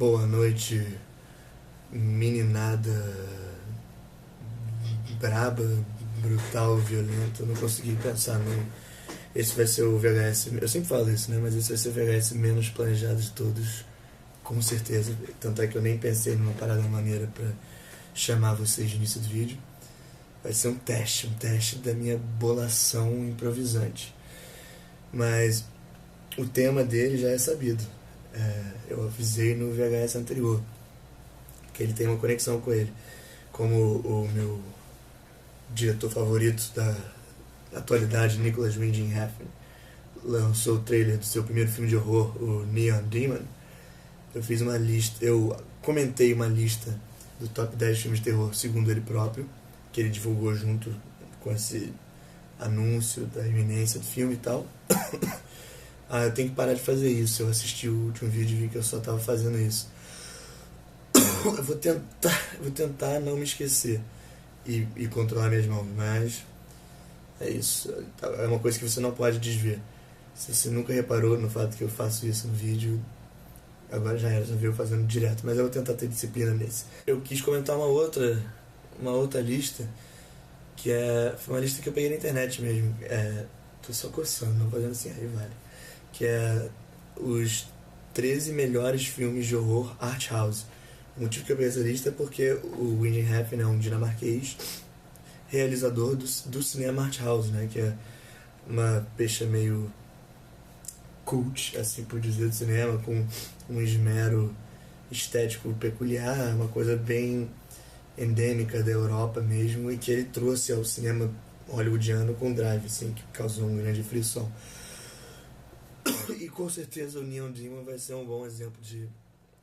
Boa noite, meninada braba, brutal, violenta. Não consegui pensar no. Esse vai ser o VHS. Eu sempre falo isso, né? Mas esse vai ser o VHS menos planejado de todos, com certeza. Tanto é que eu nem pensei numa parada maneira pra chamar vocês no início do vídeo. Vai ser um teste da minha bolação improvisante. Mas o tema dele já é sabido. Eu avisei no VHS anterior que ele tem uma conexão com ele. Como o meu diretor favorito da atualidade, Nicholas Winding Refn, lançou o trailer do seu primeiro filme de horror, o Neon Demon. Eu comentei uma lista do top 10 filmes de terror segundo ele próprio, que ele divulgou junto com esse anúncio da iminência do filme e tal. Eu tenho que parar de fazer isso. Eu assisti o último vídeo e vi que eu só estava fazendo isso. Eu vou tentar não me esquecer e controlar minhas mãos, mas é isso. É uma coisa que você não pode desver. Se você nunca reparou no fato que eu faço isso no vídeo, agora já veio fazendo direto, mas eu vou tentar ter disciplina nesse. Eu quis comentar uma outra lista, que foi uma lista que eu peguei na internet mesmo. Tô só coçando, não fazendo assim, aí vale. Que é os 13 melhores filmes de horror art house. O motivo que eu peguei essa lista é porque o Winding Refn é um dinamarquês realizador do cinema art house, né? Que é uma pecha meio cult, assim por dizer, do cinema, com um esmero estético peculiar, uma coisa bem endêmica da Europa mesmo, e que ele trouxe ao cinema hollywoodiano com Drive, assim, que causou um grande frisson. E com certeza o Neon Demon vai ser um bom exemplo de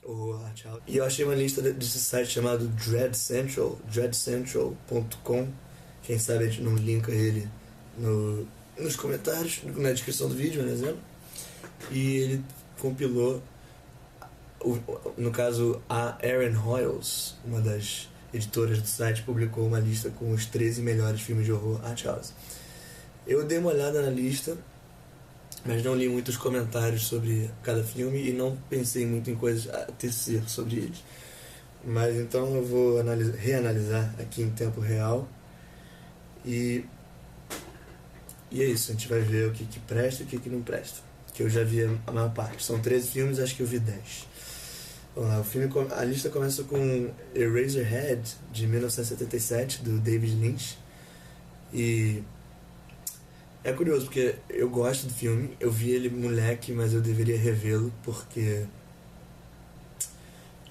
horror art house. E eu achei uma lista desse site chamado Dread Central, dreadcentral.com. Quem sabe a gente não linka ele nos comentários, na descrição do vídeo, por exemplo. E ele compilou, no caso, a Aaron Hoyles, uma das editoras do site, publicou uma lista com os 13 melhores filmes de horror art house. Eu dei uma olhada na lista, mas não li muitos comentários sobre cada filme e não pensei muito em coisas a tecer sobre eles. Mas então eu vou reanalisar aqui em tempo real e é isso. A gente vai ver o que presta e o que não presta, que eu já vi a maior parte. São 13 filmes, acho que eu vi 10. Vamos lá, a lista começa com Eraserhead, de 1977, do David Lynch. E é curioso, porque eu gosto do filme, eu vi ele moleque, mas eu deveria revê-lo, porque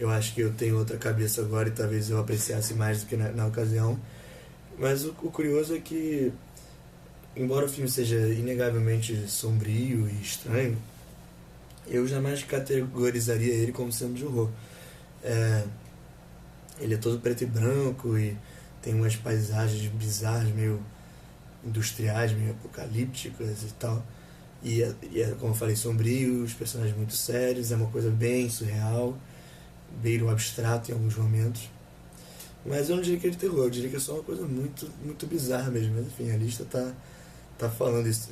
eu acho que eu tenho outra cabeça agora e talvez eu apreciasse mais do que na ocasião. Mas o curioso é que, embora o filme seja inegavelmente sombrio e estranho, eu jamais categorizaria ele como sendo de horror. Ele é todo preto e branco e tem umas paisagens bizarras, meio industriais, meio apocalípticas e tal. E é, como eu falei, sombrio, os personagens muito sérios, é uma coisa bem surreal, beira o abstrato em alguns momentos. Mas eu não diria que é de terror, eu diria que é só uma coisa muito, muito bizarra mesmo. Mas enfim, a lista tá falando isso,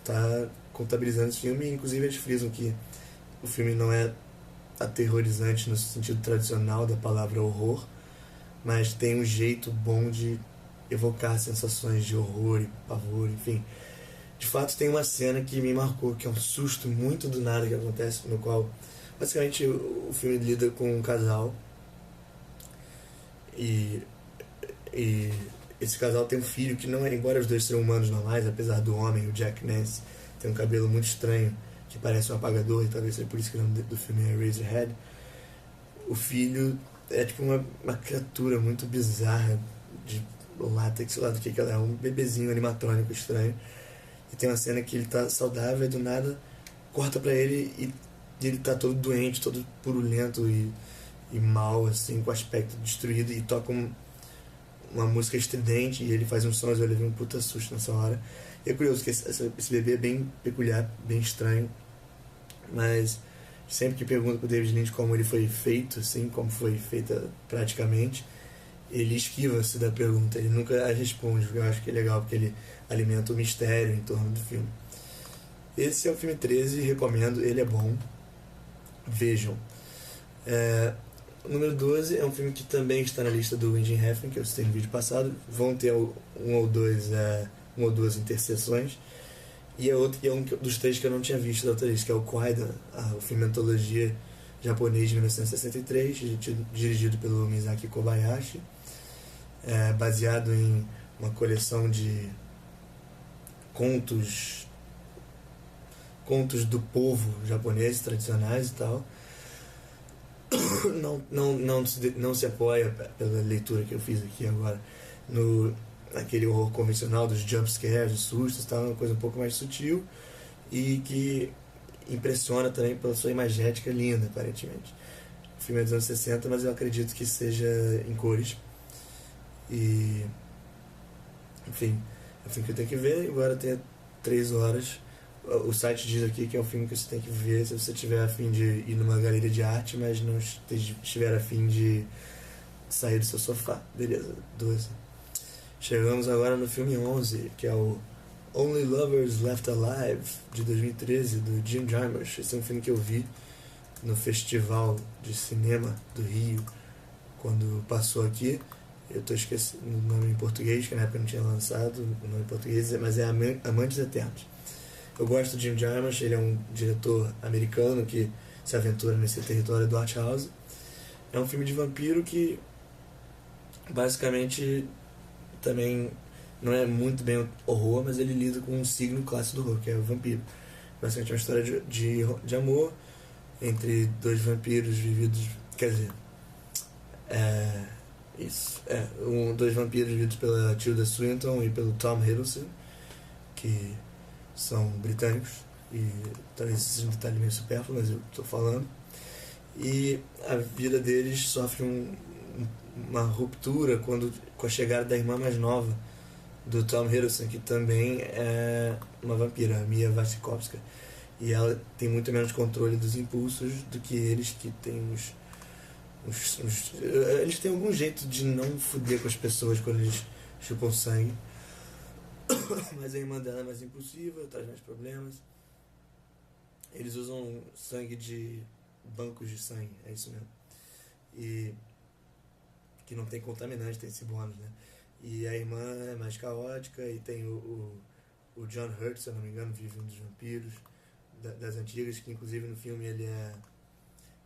tá contabilizando esse filme, e inclusive eles frisam que o filme não é aterrorizante no sentido tradicional da palavra horror, mas tem um jeito bom de evocar sensações de horror e pavor, enfim. De fato, tem uma cena que me marcou, que é um susto muito do nada que acontece, no qual basicamente o filme lida com um casal e esse casal tem um filho que não é, embora os dois sejam humanos normais, apesar do homem, o Jack Nance, tem um cabelo muito estranho que parece um apagador, e talvez seja por isso que o nome do filme é Eraserhead. O filho é tipo uma criatura muito bizarra de látex, sei lá do que ela é, um bebezinho animatrônico estranho. E tem uma cena que ele tá saudável e do nada corta pra ele e ele tá todo doente, todo purulento e mal, assim, com o aspecto destruído, e toca uma música estridente e ele faz uns sons. Eu levei um puta susto nessa hora. E é curioso que esse bebê é bem peculiar, bem estranho, mas sempre que pergunto pro David Lynch como ele foi feito, assim, como foi feita praticamente, ele esquiva-se da pergunta, ele nunca a responde, o que eu acho que é legal, porque ele alimenta o mistério em torno do filme. Esse é o filme 13, recomendo, ele é bom, vejam. O número 12 é um filme que também está na lista do Jim Heffernan, que eu citei no vídeo passado. Vão ter uma ou duas interseções. E é um dos três que eu não tinha visto da outra lista, que é o Kwaidan, o filme antologia japonês de 1963, dirigido pelo Misaki Kobayashi, baseado em uma coleção de contos do povo japonês tradicionais e tal. Não se apoia pela leitura que eu fiz aqui agora naquele horror convencional dos jump scares, dos sustos, tá? Uma coisa um pouco mais sutil e que impressiona também pela sua imagética linda, aparentemente. O filme é dos anos 60, mas eu acredito que seja em cores. E enfim, é um filme que eu tenho que ver, embora tenha 3 horas. O site diz aqui que é um filme que você tem que ver se você tiver a fim de ir numa galeria de arte, mas não estiver a fim de sair do seu sofá. Beleza, 12. Chegamos agora no filme 11, que é o Only Lovers Left Alive, de 2013, do Jim Jarmusch. Esse é um filme que eu vi no Festival de Cinema do Rio, quando passou aqui. Eu estou esquecendo o nome em português, que na época não tinha lançado o nome em português, mas é Amantes Eternos. Eu gosto do Jim Jarmusch, ele é um diretor americano que se aventura nesse território do art house. É um filme de vampiro que basicamente também não é muito bem horror, mas ele lida com um signo clássico do horror, que é o vampiro. Basicamente é uma história de amor entre dois vampiros vividos, quer dizer, dois vampiros vividos pela Tilda Swinton e pelo Tom Hiddleston, que são britânicos, e talvez esse seja um detalhe meio supérfluo, mas eu estou falando. E a vida deles sofre uma ruptura com a chegada da irmã mais nova do Tom Hiddleston, que também é uma vampira, a Mia Wasikowska. E ela tem muito menos controle dos impulsos do que eles, que têm eles têm algum jeito de não foder com as pessoas quando eles chupam sangue. Mas a irmã dela é mais impulsiva, traz mais problemas. Eles usam sangue de bancos de sangue, é isso mesmo. E que não tem contaminante, tem esse bônus, né? E a irmã é mais caótica, e tem o John Hurt, se eu não me engano, vive um dos vampiros das antigas, que inclusive no filme ele é,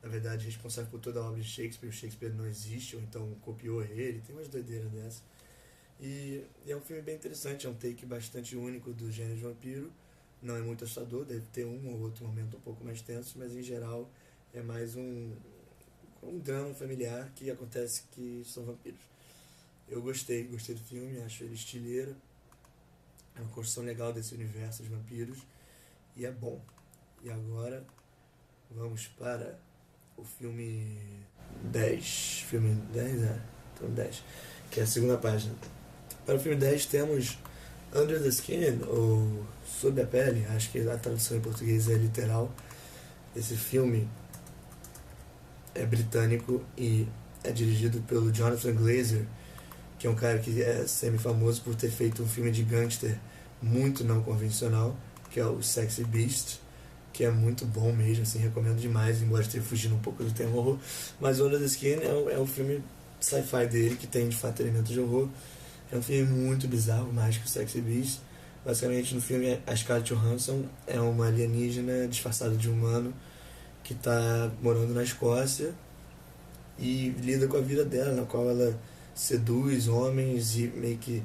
na verdade, responsável por toda a obra de Shakespeare. O Shakespeare não existe, ou então copiou ele, tem umas doideiras dessas. E é um filme bem interessante, é um take bastante único do gênero de vampiro. Não é muito assustador, deve ter um ou outro momento um pouco mais tenso, mas em geral é mais um drama familiar que acontece que são vampiros. Eu gostei do filme, acho ele estileiro. É uma construção legal desse universo de vampiros e é bom. E agora vamos para o filme 10. Filme 10, filme 10, que é a segunda página. Para o filme 10 temos Under the Skin, ou Sob a Pele, acho que a tradução em português é literal. Esse filme é britânico e é dirigido pelo Jonathan Glazer, que é um cara que é semi-famoso por ter feito um filme de gangster muito não convencional, que é o Sexy Beast, que é muito bom mesmo, assim, recomendo demais, embora esteja fugindo um pouco do tema horror. Mas Under the Skin é o filme sci-fi dele, que tem de fato elementos de horror. É um filme muito bizarro, mais que o Sexy Beast. Basicamente, no filme, a Scarlett Johansson é uma alienígena disfarçada de humano que está morando na Escócia e lida com a vida dela, na qual ela seduz homens e meio que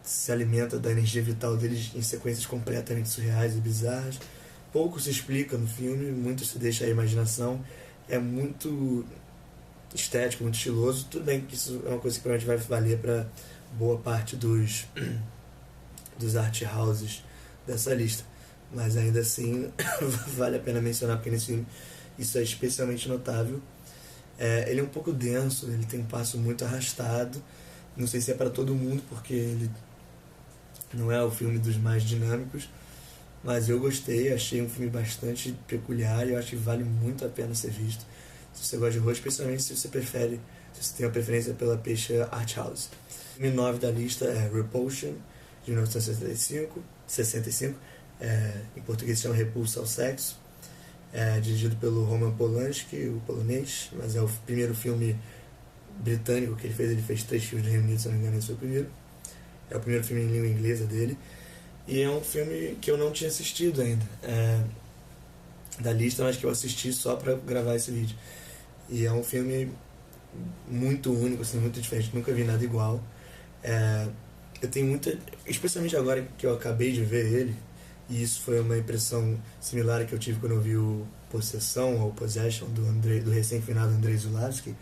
se alimenta da energia vital deles em sequências completamente surreais e bizarras. Pouco se explica no filme, muito se deixa à imaginação. É muito estético, muito estiloso. Tudo bem que isso é uma coisa que provavelmente vai valer para boa parte dos art houses dessa lista, mas ainda assim vale a pena mencionar, porque nesse filme isso é especialmente notável. Ele é um pouco denso, ele tem um passo muito arrastado, não sei se é para todo mundo, porque ele não é o filme dos mais dinâmicos, mas eu gostei, achei um filme bastante peculiar e eu acho que vale muito a pena ser visto, se você gosta de horror, especialmente se você tem uma preferência pela peixe art house. O filme 9 da lista é Repulsion, de 1965, em português se chama Repulsa ao Sexo. É dirigido pelo Roman Polanski, o polonês, mas é o primeiro filme britânico que ele fez. Ele fez 3 filmes do Reino Unido, se não me engano, esse foi o primeiro. É o primeiro filme em língua inglesa dele. E é um filme que eu não tinha assistido ainda, da lista, mas que eu assisti só pra gravar esse vídeo. E é um filme muito único, assim, muito diferente, nunca vi nada igual. É, eu tenho muita. Especialmente agora que eu acabei de ver ele, e isso foi uma impressão similar que eu tive quando eu vi o Possessão ou Possession do recém-finado Andrei Zulawski.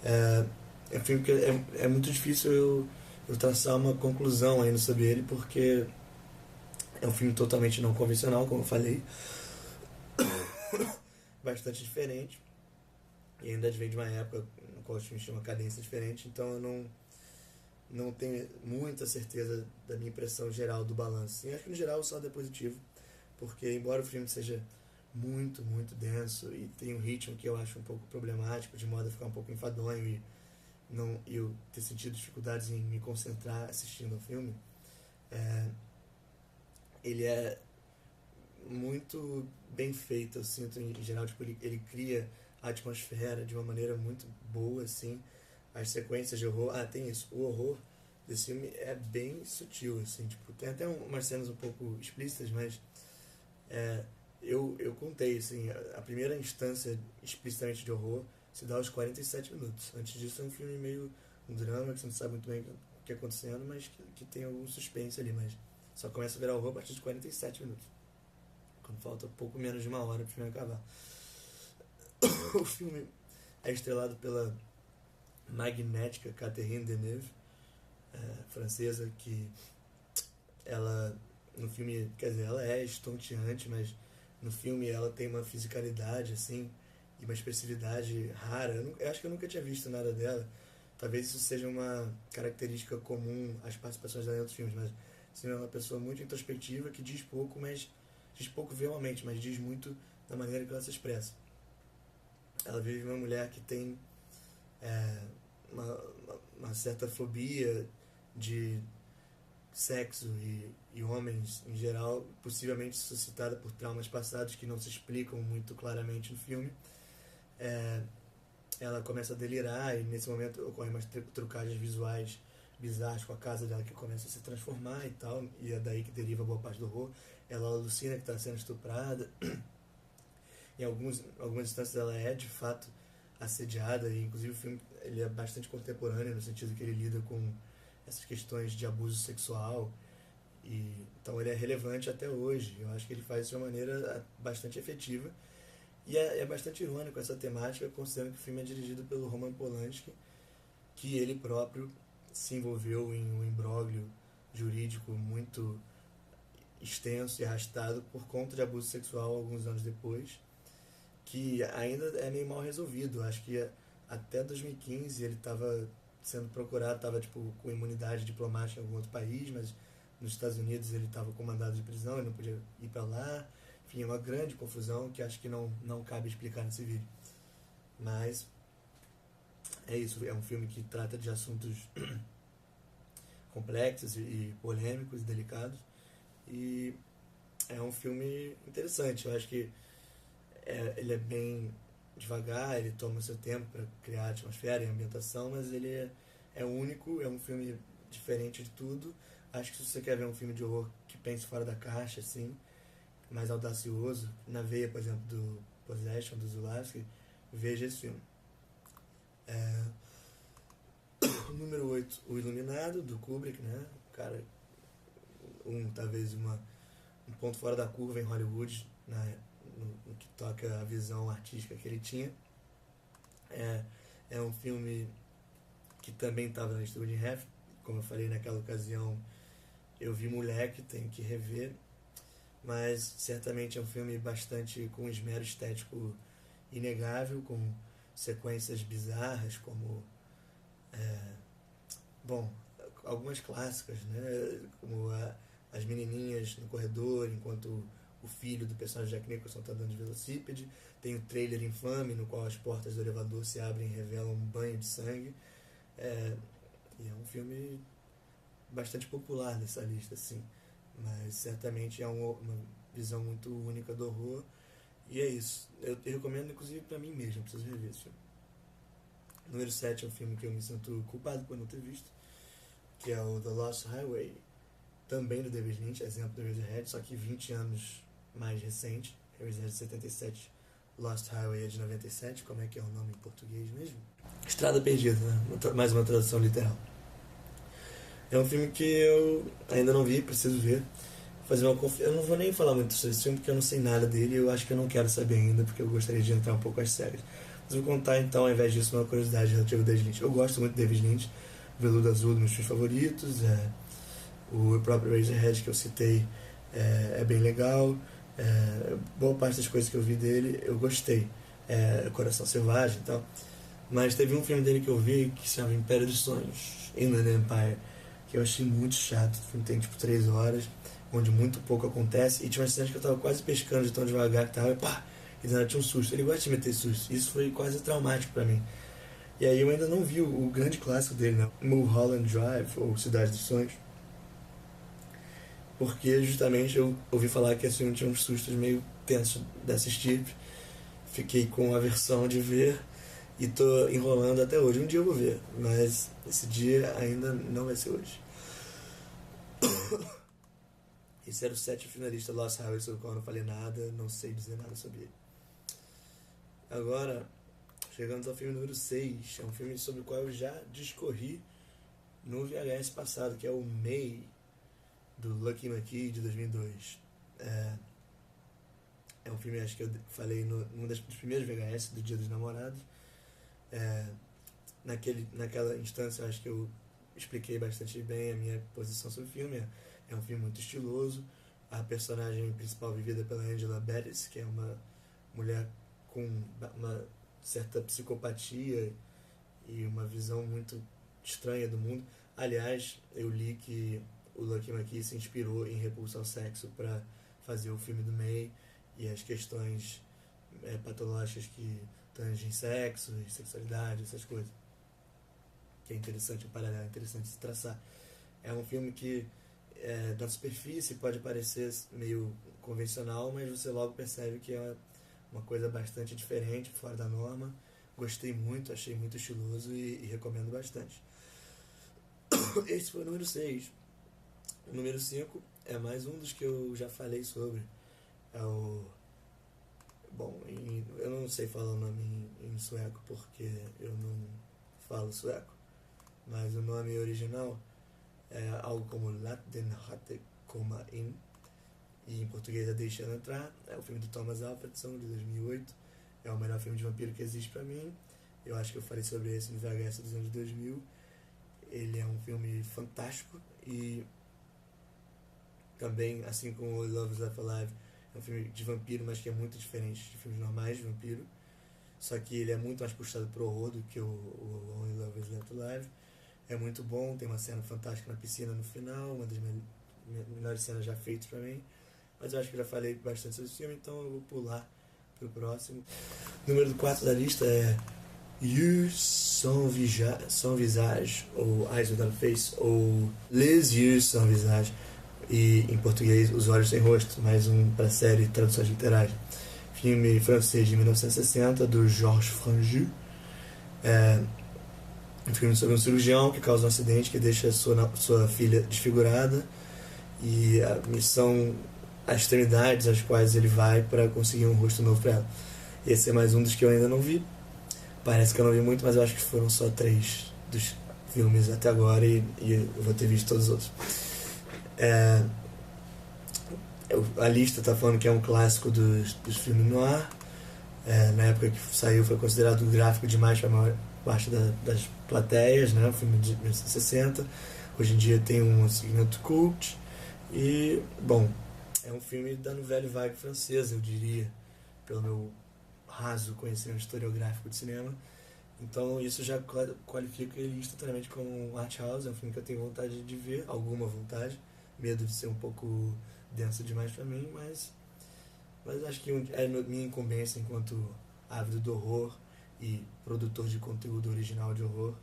É um filme que é muito difícil eu traçar uma conclusão ainda sobre ele, porque é um filme totalmente não convencional, como eu falei, bastante diferente, e ainda vem de uma época no qual os filmes tinham uma cadência diferente, então eu não tenho muita certeza da minha impressão geral do balanço. E acho que no geral o saldo é positivo, porque embora o filme seja muito, muito denso e tem um ritmo que eu acho um pouco problemático, de modo a ficar um pouco enfadonho e eu ter sentido dificuldades em me concentrar assistindo ao filme, ele é muito bem feito, eu sinto, em geral. Tipo, ele cria a atmosfera de uma maneira muito boa, assim. As sequências de horror, tem isso, o horror desse filme é bem sutil, assim, tipo, tem até umas cenas um pouco explícitas, mas eu contei, assim, a primeira instância explicitamente de horror se dá aos 47 minutos. Antes disso é um filme meio um drama, que você não sabe muito bem o que é acontecendo, mas que tem algum suspense ali, mas só começa a virar horror a partir de 47 minutos. Quando falta pouco menos de uma hora pro filme acabar. O filme é estrelado pela magnética Catherine Deneuve, francesa, que ela no filme, quer dizer, ela é estonteante, mas no filme ela tem uma fisicalidade assim e uma expressividade rara. Eu acho que eu nunca tinha visto nada dela. Talvez isso seja uma característica comum às participações dela em outros filmes, mas assim, é uma pessoa muito introspectiva que diz pouco, mas diz pouco veemente, mas diz muito da maneira que ela se expressa. Ela vive uma mulher que tem é, uma certa fobia de sexo e homens em geral, possivelmente suscitada por traumas passados que não se explicam muito claramente no filme. É, ela começa a delirar e nesse momento ocorrem umas trucagens visuais bizarras com a casa dela que começa a se transformar e tal, e é daí que deriva boa parte do horror. Ela alucina que está sendo estuprada. Em algumas instâncias ela é de fato assediada, e inclusive o filme ele é bastante contemporâneo no sentido que ele lida com essas questões de abuso sexual, e então ele é relevante até hoje. Eu acho que ele faz isso de uma maneira bastante efetiva, e é bastante irônico essa temática, considerando que o filme é dirigido pelo Roman Polanski, que ele próprio se envolveu em um imbróglio jurídico muito extenso e arrastado por conta de abuso sexual alguns anos depois, que ainda é meio mal resolvido. Acho que até 2015 ele estava sendo procurado, estava tipo, com imunidade diplomática em algum outro país, mas nos Estados Unidos ele estava com mandado de prisão, ele não podia ir para lá. Enfim, é uma grande confusão que acho que não cabe explicar nesse vídeo. Mas é isso, é um filme que trata de assuntos complexos e polêmicos e delicados. E é um filme interessante. Eu acho que ele é bem devagar, ele toma seu tempo para criar a atmosfera e a ambientação, mas ele é único, é um filme diferente de tudo. Acho que se você quer ver um filme de horror que pense fora da caixa, assim, mais audacioso, na veia, por exemplo, do Possession, do Zulawski, veja esse filme. Número 8, O Iluminado, do Kubrick, né? Cara, talvez um ponto fora da curva em Hollywood, no que toca a visão artística que ele tinha. É um filme que também estava na lista do Woody Allen. Como eu falei naquela ocasião, eu vi moleque, tenho que rever, mas certamente é um filme bastante com esmero estético inegável, com sequências bizarras, como bom, algumas clássicas, né? Como as menininhas no corredor enquanto o filho do personagem Jack Nicholson está andando de velocípede. Tem o trailer infame no qual as portas do elevador se abrem e revelam um banho de sangue. E é um filme bastante popular nessa lista, assim, mas certamente é uma visão muito única do horror, E é isso. Eu recomendo, inclusive, pra mim mesmo. Eu preciso rever esse filme. Número 7 é um filme que eu me sinto culpado por não ter visto, que é o The Lost Highway, também do David Lynch, exemplo do Eraserhead, só que 20 anos mais recente. Eraserhead de 77, Lost Highway é de 97. Como é que é o nome em português mesmo? Estrada Perdida, né? Mais uma tradução literal. É um filme que eu ainda não vi, preciso ver. Fazer uma Eu não vou nem falar muito sobre esse filme porque eu não sei nada dele e eu acho que eu não quero saber ainda porque eu gostaria de entrar um pouco às cegas. Mas vou contar então, ao invés disso, uma curiosidade relativa ao David Lynch. Eu gosto muito do David Lynch, Veludo Azul, dos meus filmes favoritos. O próprio Eraserhead que eu citei é bem legal. Boa parte das coisas que eu vi dele eu gostei. Coração Selvagem e tal. Mas teve um filme dele que eu vi que se chama Império dos Sonhos, Inland Empire, que eu achei muito chato. O filme tem tipo 3 horas, onde muito pouco acontece. E tinha uma cena que eu tava quase pescando de tão devagar que tava, e pá! E daí tinha um susto. Ele gosta de meter susto. Isso foi quase traumático pra mim. E aí eu ainda não vi o grande clássico dele, né? Mulholland Drive, ou Cidade dos Sonhos. Porque justamente eu ouvi falar que esse filme tinha uns sustos meio tensos dessa estirpe. Fiquei com aversão de ver e tô enrolando até hoje. Um dia eu vou ver, mas esse dia ainda não vai ser hoje. Esse era o 7º finalista Lost Highway, sobre o qual eu não falei nada, não sei dizer nada sobre ele. Agora, chegamos ao filme número 6. É um filme sobre o qual eu já discorri no VHS passado, que é o May, do Lucky McKee, de 2002. É um filme, acho que eu falei num dos primeiros VHS do Dia dos Namorados. Naquela instância, eu acho que eu expliquei bastante bem a minha posição sobre o filme. É um filme muito estiloso. A personagem principal vivida pela Angela Bettis, que é uma mulher com uma certa psicopatia e uma visão muito estranha do mundo. Aliás, eu li que o Lucky McKee se inspirou em Repulsa ao Sexo para fazer o filme do May, e as questões patológicas que tangem sexo e sexualidade, essas coisas. Que é interessante, um paralelo interessante de se traçar. É um filme que na superfície pode parecer meio convencional, mas você logo percebe que é uma coisa bastante diferente, fora da norma. Gostei muito, achei muito estiloso e recomendo bastante. Esse foi o número 6. O número 5 é mais um dos que eu já falei sobre. É o... Bom, eu não sei falar o nome em sueco porque eu não falo sueco, mas o nome original é algo como Lat den hatte komma in, e em português é Deixando Entrar. É o filme do Thomas Alfredson, de 2008. É o melhor filme de vampiro que existe pra mim. Eu acho que eu falei sobre esse no VHS dos anos 2000. Ele é um filme fantástico e também, assim como o Love is Left Alive, é um filme de vampiro, mas que é muito diferente de filmes normais de vampiro. Só que ele é muito mais puxado pro horror do que o Only Love is Left Alive. É muito bom, tem uma cena fantástica na piscina no final, uma das melhores cenas já feitas pra mim. Mas eu acho que eu já falei bastante sobre esse filme, então eu vou pular pro próximo. O número 4 da lista é Yeux sans visage, ou Eyes Without Face, ou Les Yeux sans visage, e em português Os Olhos Sem Rosto, mais um para a série Traduções Literais. Filme francês de 1960, do Georges Franju. Um filme sobre um cirurgião que causa um acidente que deixa sua filha desfigurada, e a missão, as extremidades às quais ele vai para conseguir um rosto novo para ela. Esse é mais um dos que eu ainda não vi. Parece que eu não vi muito, mas eu acho que foram só 3 dos filmes até agora, e eu vou ter visto todos os outros. A lista está falando que é um clássico dos filmes noir. Na época que saiu foi considerado gráfico demais para a maior parte das plateias, né? O filme de 1960. Hoje em dia tem um segmento cult. E, bom, é um filme da nouvelle vague francesa, eu diria, pelo meu raso conhecimento historiográfico de cinema. Então isso já qualifica ele instantaneamente como um art house. É um filme que eu tenho vontade de ver, alguma vontade, medo de ser um pouco denso demais pra mim, mas acho que é minha incumbência enquanto ávido do horror e produtor de conteúdo original de horror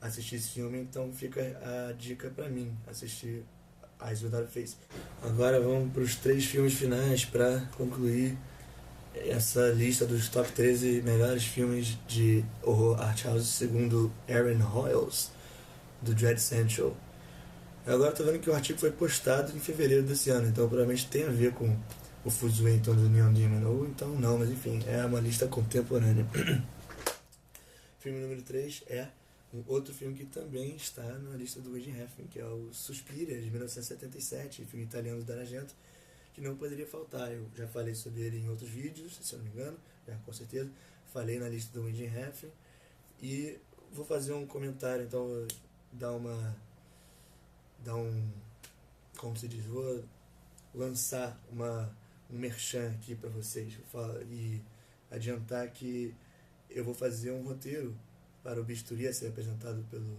assistir esse filme. Então fica a dica pra mim, assistir Eyes Without Face. Agora vamos para os 3 filmes finais para concluir essa lista dos top 13 melhores filmes de horror art house segundo Aaron Hoyles, do Dread Central. Agora tô vendo que o artigo foi postado em fevereiro desse ano, então provavelmente tem a ver com o Fuzue então do Neon Demon, ou então não, mas enfim, é uma lista contemporânea. Filme número 3 é um outro filme que também está na lista do Wade Refn, que é o Suspiria, de 1977, filme italiano do Dario Argento, que não poderia faltar. Eu já falei sobre ele em outros vídeos, se eu não me engano, já com certeza. Falei na lista do Wade Refn e vou fazer um comentário, então dar um, como se diz, vou lançar um merchan aqui para vocês e adiantar que eu vou fazer um roteiro para o Bisturi a ser apresentado pelo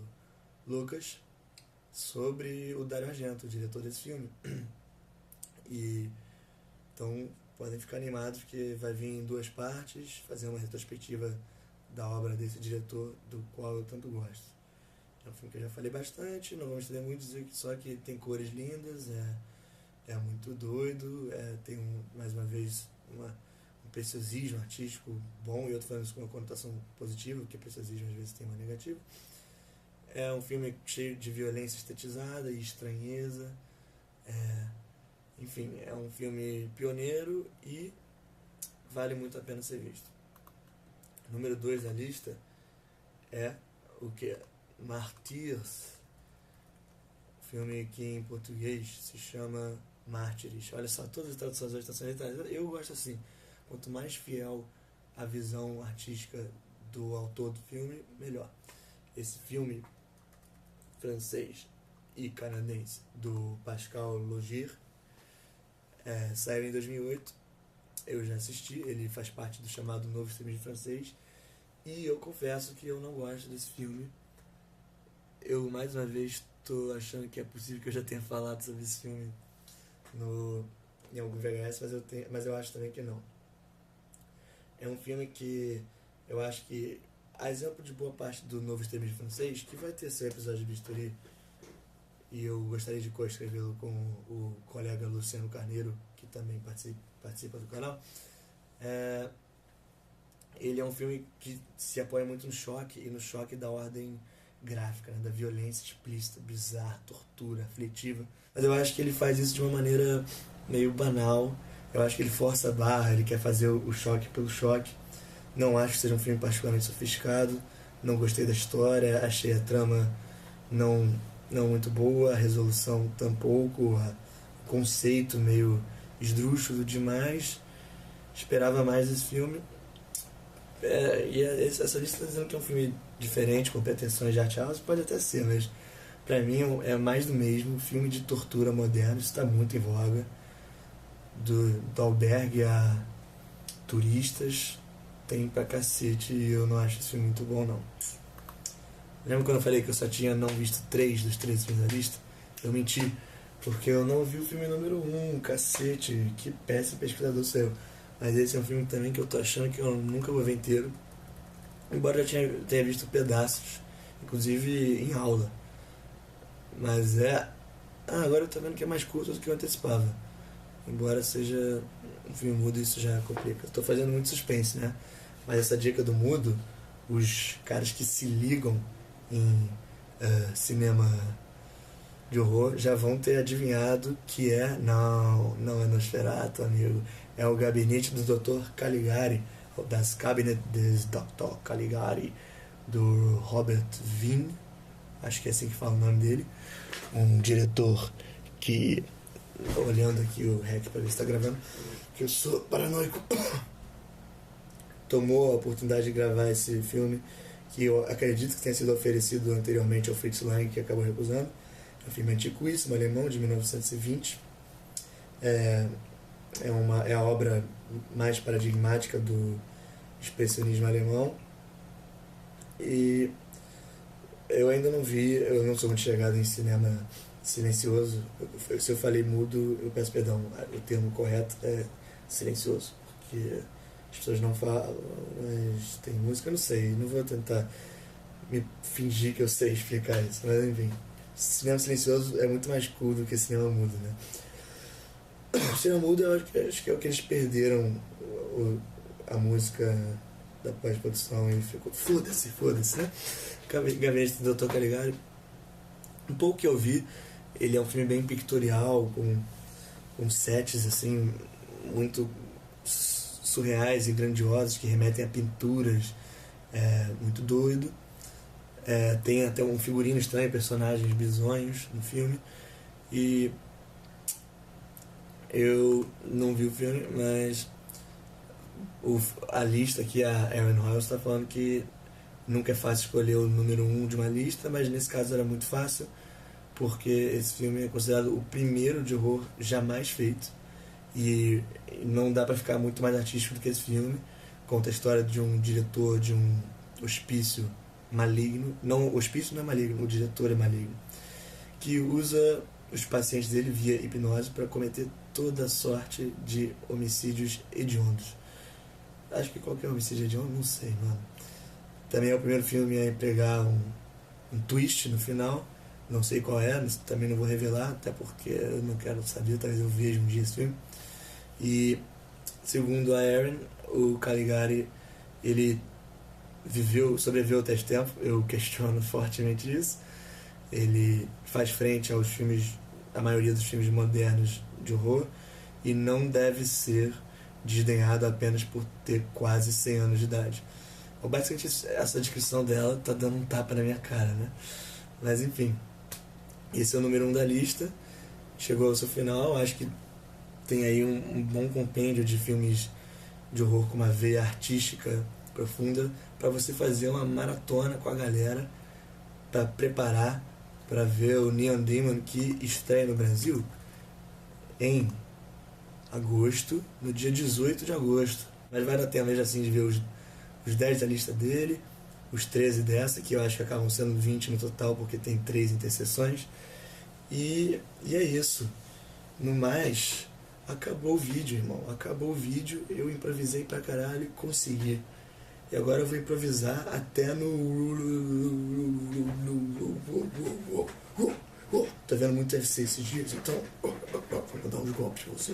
Lucas sobre o Dario Argento, o diretor desse filme. E então podem ficar animados porque vai vir em 2 partes, fazer uma retrospectiva da obra desse diretor do qual eu tanto gosto. É um filme que eu já falei bastante, não vamos entender muito, dizer que só que tem cores lindas, é muito doido, tem mais uma vez um preciosismo artístico bom, e eu tô falando isso com uma conotação positiva, porque preciosismo às vezes tem uma negativa. É um filme cheio de violência estetizada e estranheza, enfim, é um filme pioneiro e vale muito a pena ser visto. Número 2 da lista é o que? Martyrs, filme que em português se chama Mártires. Olha só, todas as traduções hoje estão sendo literais. Eu gosto assim, quanto mais fiel a visão artística do autor do filme, melhor. Esse filme francês e canadense do Pascal Laugier saiu em 2008. Eu já assisti, ele faz parte do chamado Novo Extremismo Francês, e eu confesso que eu não gosto desse filme. Eu mais uma vez estou achando que é possível que eu já tenha falado sobre esse filme em algum VHS, mas eu acho também que não. É um filme que eu acho que, a exemplo de boa parte do Novo Extremismo Francês, que vai ter seu episódio de Bisturi, e eu gostaria de co-escrevê-lo com o colega Luciano Carneiro, que também participa do canal. Ele é um filme que se apoia muito no choque, e no choque da ordem gráfica, né, da violência explícita, bizarra, tortura, aflitiva. Mas eu acho que ele faz isso de uma maneira meio banal. Eu acho que ele força a barra, ele quer fazer o choque pelo choque. Não acho que seja um filme particularmente sofisticado. Não gostei da história, achei a trama não muito boa, a resolução tampouco, o conceito meio esdrúxulo demais. Esperava mais desse filme. Essa lista está dizendo que é um filme diferente, com pretensões de art house, pode até ser, mas pra mim é mais do mesmo. Filme de tortura moderno, isso está muito em voga, do albergue a turistas, tem pra cacete, e eu não acho esse filme muito bom, não. Lembra quando eu falei que eu só tinha não visto 3 dos 13 filmes da lista? Eu menti, porque eu não vi o filme número 1, cacete, que péssimo pesquisador sou eu. Mas esse é um filme também que eu tô achando que eu nunca vou ver inteiro, embora eu tenha visto pedaços, inclusive em aula. Mas agora eu tô vendo que é mais curto do que eu antecipava. Embora seja um filme mudo, isso já complica. Estou fazendo muito suspense, né? Mas essa dica do mudo, os caras que se ligam em cinema de horror já vão ter adivinhado que não é Nosferatu, amigo. É o Gabinete do Dr. Caligari, das Cabinet des Dr. Caligari, do Robert Vine, acho que é assim que fala o nome dele, um diretor que, olhando aqui o REC para ver se está gravando, que eu sou paranoico, tomou a oportunidade de gravar esse filme, que eu acredito que tenha sido oferecido anteriormente ao Fritz Lang, que acabou recusando. É um filme antiquíssimo, alemão, de 1920. É a obra mais paradigmática do expressionismo alemão. E eu ainda não vi, eu não sou muito chegado em cinema silencioso. Se eu falei mudo, eu peço perdão. O termo correto é silencioso, porque as pessoas não falam, mas tem música, eu não sei. Não vou tentar me fingir que eu sei explicar isso, mas enfim. Cinema silencioso é muito mais cool do que cinema mudo, né? Estrela Muda, eu acho que é o que eles perderam a música da pós-produção e ficou foda-se, né? Gabinete do Dr. Caligari. Um pouco que eu vi, ele é um filme bem pictorial, com sets assim muito surreais e grandiosos que remetem a pinturas, muito doido. Tem até um figurino estranho, personagens bizonhos no filme. E eu não vi o filme, mas a lista aqui, a Aaron Royals está falando que nunca é fácil escolher o número 1 de uma lista, mas nesse caso era muito fácil, porque esse filme é considerado o primeiro de horror jamais feito, e não dá para ficar muito mais artístico do que esse filme. Conta a história de um diretor de um hospício maligno, não, o hospício não é maligno, o diretor é maligno, que usa os pacientes dele via hipnose para cometer toda sorte de homicídios hediondos. Acho que qualquer homicídio hediondo, não sei, mano. Também é o primeiro filme a empregar um twist no final, não sei qual é, também não vou revelar, até porque eu não quero saber, talvez eu veja um dia esse filme. E segundo a Aaron, o Caligari, ele sobreviveu ao teste tempo, eu questiono fortemente isso. Ele faz frente aos filmes, a maioria dos filmes modernos de horror, e não deve ser desdenhado apenas por ter quase 100 anos de idade. Basicamente essa descrição dela tá dando um tapa na minha cara, né? Mas enfim, esse é o número 1 da lista, chegou ao seu final. Acho que tem aí um bom compêndio de filmes de horror com uma veia artística profunda para você fazer uma maratona com a galera, para preparar para ver o Neon Demon, que estreia no Brasil em agosto, no dia 18 de agosto. Mas vai dar tempo mesmo assim de ver os 10 da lista dele, os 13 dessa, que eu acho que acabam sendo 20 no total, porque tem 3 interseções. E é isso. No mais, acabou o vídeo, irmão. Acabou o vídeo, eu improvisei pra caralho e consegui. E agora eu vou improvisar até no... Tá vendo muito UFC esses dias? Então, vou dar uns golpes pra você.